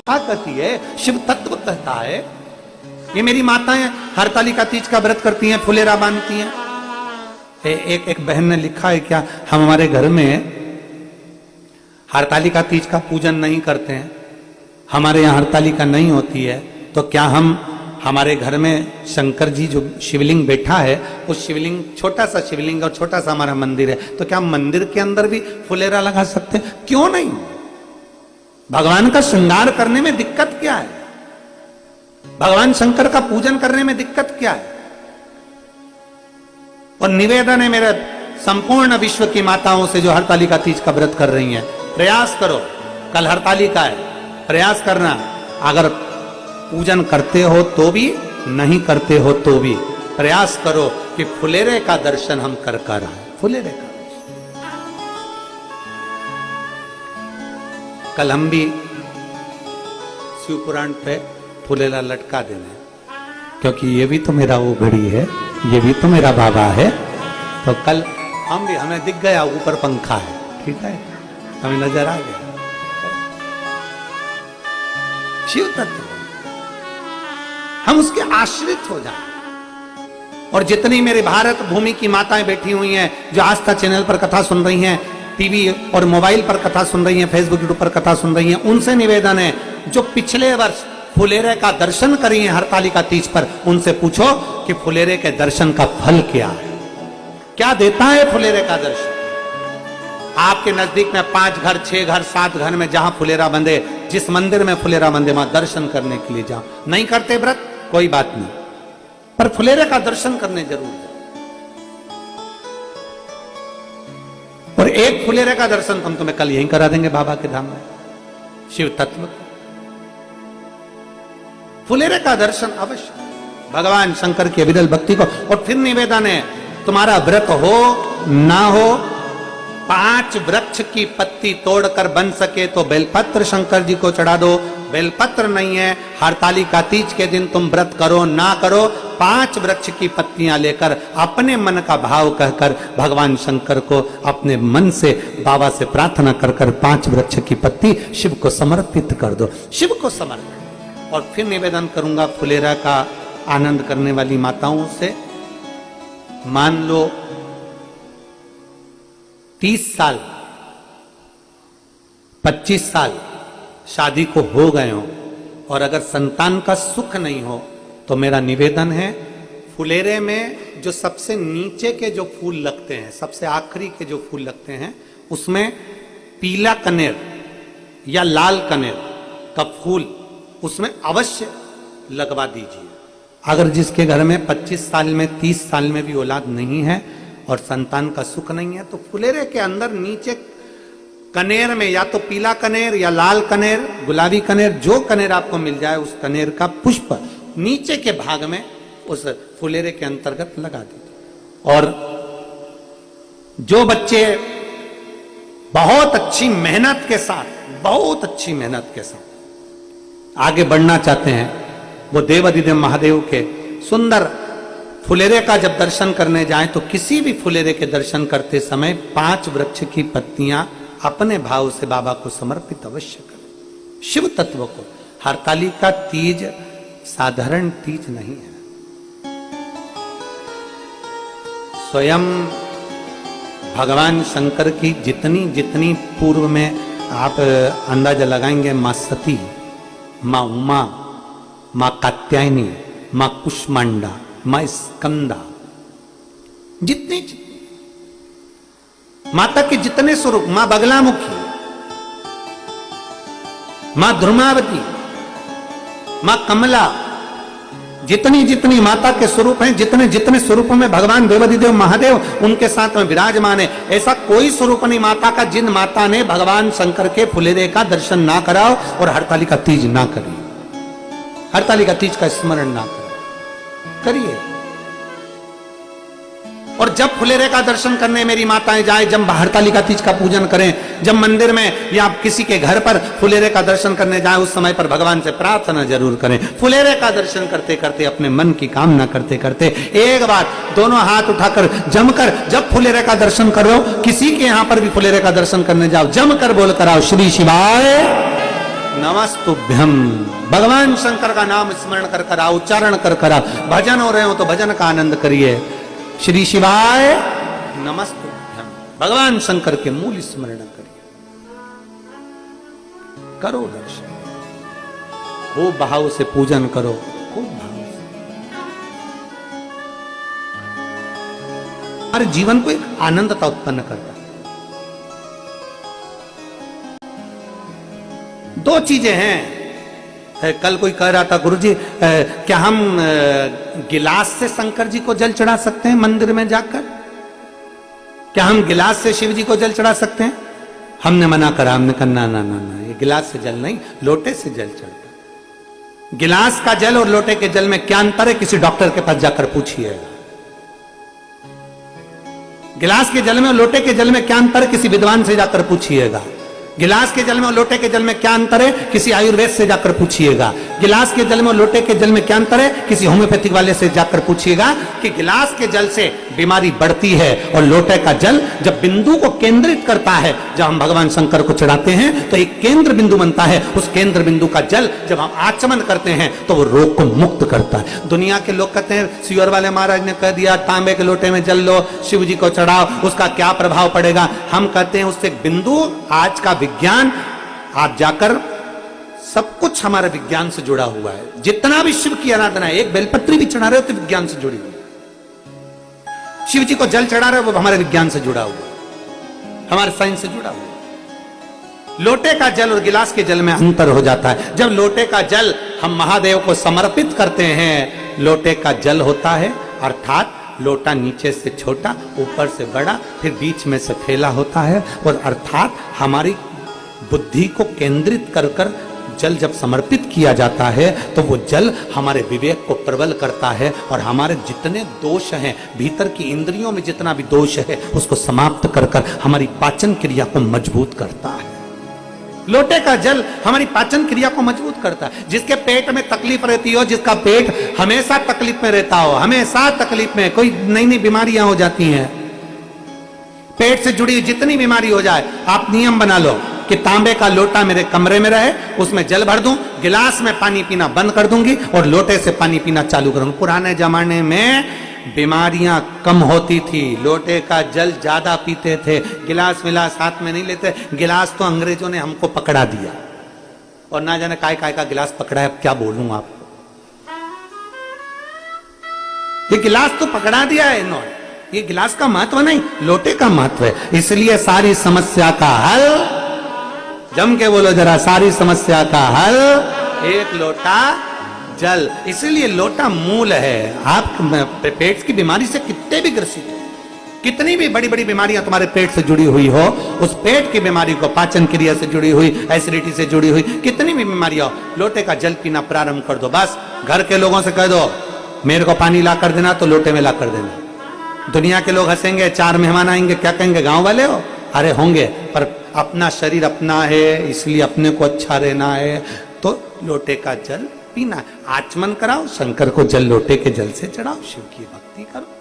क्या कहती है? शिव तत्व कहता है। ये मेरी माताएं हरतालिका तीज का व्रत करती हैं, फुलेरा बांधती हैं। एक बहन ने लिखा है, क्या हम हमारे घर में हरतालिका तीज का पूजन नहीं करते हैं, हमारे यहाँ हरतालिका नहीं होती है, तो क्या हम हमारे घर में शंकर जी जो शिवलिंग बैठा है, उस शिवलिंग, छोटा सा शिवलिंग और छोटा सा हमारा मंदिर है, तो क्या हम मंदिर के अंदर भी फुलेरा लगा सकते हैं? क्यों नहीं? भगवान का श्रृंगार करने में दिक्कत क्या है? भगवान शंकर का पूजन करने में दिक्कत क्या है? और निवेदन है मेरे संपूर्ण विश्व की माताओं से जो हरतालिका तीज का व्रत कर रही हैं, प्रयास करो, कल हरतालिका है, प्रयास करना। अगर पूजन करते हो तो भी, नहीं करते हो तो भी प्रयास करो कि फुलेरे का दर्शन हम कर आए। फुलेरे का कल हम भी शिव पुराण पे फुलेरा लटका देना, क्योंकि ये भी तो मेरा वो घड़ी है, ये भी तो मेरा बाबा है। तो कल हम भी, हमें दिख गया ऊपर पंखा है, ठीक है, हमें नजर आ गया शिव तत्व, हम उसके आश्रित हो जाए। और जितनी मेरे भारत भूमि की माताएं बैठी हुई हैं, जो आस्था चैनल पर कथा सुन रही हैं, टीवी और मोबाइल पर कथा सुन रही हैं, फेसबुक यूट्यूब पर कथा सुन रही हैं, उनसे निवेदन है, जो पिछले वर्ष फुलेरे का दर्शन करी हैं हरतालिका तीज पर, उनसे पूछो कि फुलेरे के दर्शन का फल क्या है, क्या देता है फुलेरे का दर्शन। आपके नजदीक में 5 घर, 6 घर, 7 घर में जहां फुलेरा बंधे, जिस मंदिर में फुलेरा बंधे, वहां दर्शन करने के लिए जाओ। नहीं करते व्रत, कोई बात नहीं, पर फुलेरे का दर्शन करने जरूर जाओ। और एक फुलेरे का दर्शन हम तुम्हें कल यहीं करा देंगे बाबा के धाम में, शिव तत्व। फुलेरे का दर्शन अवश्य, भगवान शंकर की अविरल भक्ति को। और फिर निवेदन है, तुम्हारा व्रत हो ना हो, 5 वृक्ष की पत्ती तोड़कर बन सके तो बेलपत्र शंकर जी को चढ़ा दो। बेलपत्र नहीं है, हरतालिका तीज के दिन तुम व्रत करो ना करो, 5 वृक्ष की पत्तियां लेकर अपने मन का भाव कहकर भगवान शंकर को अपने मन से, बाबा से प्रार्थना कर 5 वृक्ष की पत्ती शिव को समर्पित कर दो, शिव को समर्पित। और फिर निवेदन करूंगा फुलेरा का आनंद करने वाली माताओं से, मान लो 30 साल 25 साल शादी को हो गए हो, और अगर संतान का सुख नहीं हो, तो मेरा निवेदन है, फुलेरे में जो सबसे नीचे के जो फूल लगते हैं, सबसे आखिरी के जो फूल लगते हैं, उसमें पीला कनेर या लाल कनेर का फूल उसमें अवश्य लगवा दीजिए। अगर जिसके घर में 25 साल में, 30 साल में भी औलाद नहीं है और संतान का सुख नहीं है, तो फुलेरे के अंदर नीचे कनेर में या तो पीला कनेर या लाल कनेर, गुलाबी कनेर, जो कनेर आपको मिल जाए, उस कनेर का पुष्प नीचे के भाग में उस फुलेरे के अंतर्गत लगा दीजिए। और जो बच्चे बहुत अच्छी मेहनत के साथ, बहुत अच्छी मेहनत के साथ आगे बढ़ना चाहते हैं, वो देवाधिदेव महादेव के सुंदर फुलेरे का जब दर्शन करने जाएं, तो किसी भी फुलेरे के दर्शन करते समय 5 वृक्ष की पत्तियां अपने भाव से बाबा को समर्पित अवश्य करें, शिव तत्व को। हरतालिका तीज साधारण तीज नहीं है, स्वयं भगवान शंकर की जितनी जितनी पूर्व में आप अंदाजा लगाएंगे, मां सती, मां उमा, मां कात्यायनी, मां कुष्मांडा, मां स्कंदा, जितनी माता के जितने स्वरूप, मां बगलामुखी, मां ध्रुमावती, मां कमला, जितनी जितनी माता के स्वरूप हैं, जितने जितने स्वरूपों में भगवान देवाधिदेव महादेव उनके साथ में विराजमान है, ऐसा कोई स्वरूप नहीं माता का जिन माता ने भगवान शंकर के फुलेरे का दर्शन ना कराओ और हरतालिका तीज ना करिए, हरतालिका तीज का स्मरण ना करिए। और जब फुलेरे का दर्शन करने मेरी माताएं जाए, जब हरतालिका तीज का पूजन करें, जब मंदिर में या किसी के घर पर फुलेरे का दर्शन करने जाए, उस समय पर भगवान से प्रार्थना जरूर करें। फुलेरे का दर्शन करते करते, अपने मन की कामना करते करते, एक बार दोनों हाथ उठाकर जमकर, जब फुलेरे का दर्शन करो, किसी के यहां पर भी फुलेरे का दर्शन करने जाओ, जमकर बोल कर आओ, श्री शिवाय नमस्तुभ्यम। भगवान शंकर का नाम स्मरण कर करा, उच्चारण कर करा, भजन हो रहे हो तो भजन का आनंद करिए। श्री शिवाय नमस्तुभ्यम। भगवान शंकर के मूल स्मरण करिए, करो दर्शन, खूब भाव से पूजन करो, खूब भाव से। हमारे जीवन को एक आनंदता उत्पन्न करता है। दो चीजें हैं। कल कोई कह रहा था, गुरुजी क्या हम गिलास से शंकर जी को जल चढ़ा सकते हैं मंदिर में जाकर? क्या हम गिलास से शिव जी को जल चढ़ा सकते हैं? हमने मना करा, हमने कहा ना ना ना ना, ये गिलास से जल नहीं, लोटे से जल चढ़ता। गिलास का जल और लोटे के जल में क्या अंतर है? किसी डॉक्टर के पास जाकर पूछिएगा। गिलास के जल में और लोटे के जल में क्या अंतर है? किसी विद्वान से जाकर पूछिएगा। गिलास के जल में और लोटे के जल में क्या अंतर है? किसी आयुर्वेद से जाकर पूछिएगा। गिलास के जल में और लोटे के जल में क्या अंतर है? किसी होम्योपैथिक वाले से जाकर पूछिएगा कि गिलास के जल से बीमारी बढ़ती है और लोटे का जल जब बिंदु को केंद्रित करता है, जब हम भगवान शंकर को चढ़ाते हैं तो एक केंद्र बिंदु बनता है। उस केंद्र बिंदु का जल जब हम आचमन करते हैं तो वो रोग को मुक्त करता है। दुनिया के लोग कहते हैं, सियोर वाले महाराज ने कह दिया तांबे के लोटे में जल लो, शिव जी को चढ़ाओ, उसका क्या प्रभाव पड़ेगा? हम कहते हैं उससे बिंदु, आज का विज्ञान, आप जाकर सब कुछ हमारे विज्ञान से जुड़ा हुआ है। जितना भी शिव की आराधना है, एक बेलपत्री भी चढ़ा रहे हो तो विज्ञान से जुड़ी हुई। शिव जी को जल चढ़ा रहे हो वो हमारे विज्ञान से जुड़ा हुआ, हमारे साइंस से जुड़ा हुआ। लोटे का जल और गिलास के जल में अंतर हो जाता है। जब लोटे का जल हम महादेव को समर्पित करते हैं, लोटे का जल होता है, अर्थात लोटा नीचे से छोटा, ऊपर से बड़ा, फिर बीच में से फैला होता है, और अर्थात हमारी बुद्धि को केंद्रित कर कर जल जब समर्पित किया जाता है तो वो जल हमारे विवेक को प्रबल करता है और हमारे जितने दोष हैं, भीतर की इंद्रियों में जितना भी दोष है उसको समाप्त कर कर हमारी पाचन क्रिया को मजबूत करता है। लोटे का जल हमारी पाचन क्रिया को मजबूत करता है। जिसके पेट में तकलीफ रहती हो, जिसका पेट हमेशा तकलीफ में रहता हो, हमेशा तकलीफ में, कोई नई नई बीमारियां हो जाती हैं, पेट से जुड़ी जितनी बीमारी हो जाए, आप नियम बना लो कि तांबे का लोटा मेरे कमरे में रहे, उसमें जल भर दूं, गिलास में पानी पीना बंद कर दूंगी और लोटे से पानी पीना चालू करूंगी। पुराने जमाने में बीमारियां कम होती थी, लोटे का जल ज्यादा पीते थे, गिलास विलास हाथ में नहीं लेते। गिलास तो अंग्रेजों ने हमको पकड़ा दिया, और ना जाने काय काय का गिलास पकड़ा है, अब क्या बोलूं आपको। ये गिलास तो पकड़ा दिया है इन्होंने, ये गिलास का महत्व नहीं, लोटे का महत्व है। इसलिए सारी समस्या का हल, जम के बोलो जरा, सारी समस्या का हल एक लोटा जल। इसलिए लोटा मूल है। आप पेट की बीमारी से कितने भी ग्रसित हो, कितनी भी बड़ी बड़ी बीमारियां तुम्हारे पेट से जुड़ी हुई हो, उस पेट की बीमारी को, पाचन क्रिया से जुड़ी हुई, एसिडिटी से जुड़ी हुई कितनी भी बीमारियां हो, लोटे का जल पीना प्रारंभ कर दो। बस घर के लोगों से कह दो मेरे को पानी ला कर देना, तो लोटे में ला कर देना। दुनिया के लोग हंसेंगे, 4 मेहमान आएंगे, क्या कहेंगे, गांव वाले हो? अरे होंगे, पर अपना शरीर अपना है, इसलिए अपने को अच्छा रहना है, तो लोटे का जल पीना। आचमन कराओ, शंकर को जल लोटे के जल से चढ़ाओ, शिव की भक्ति करो।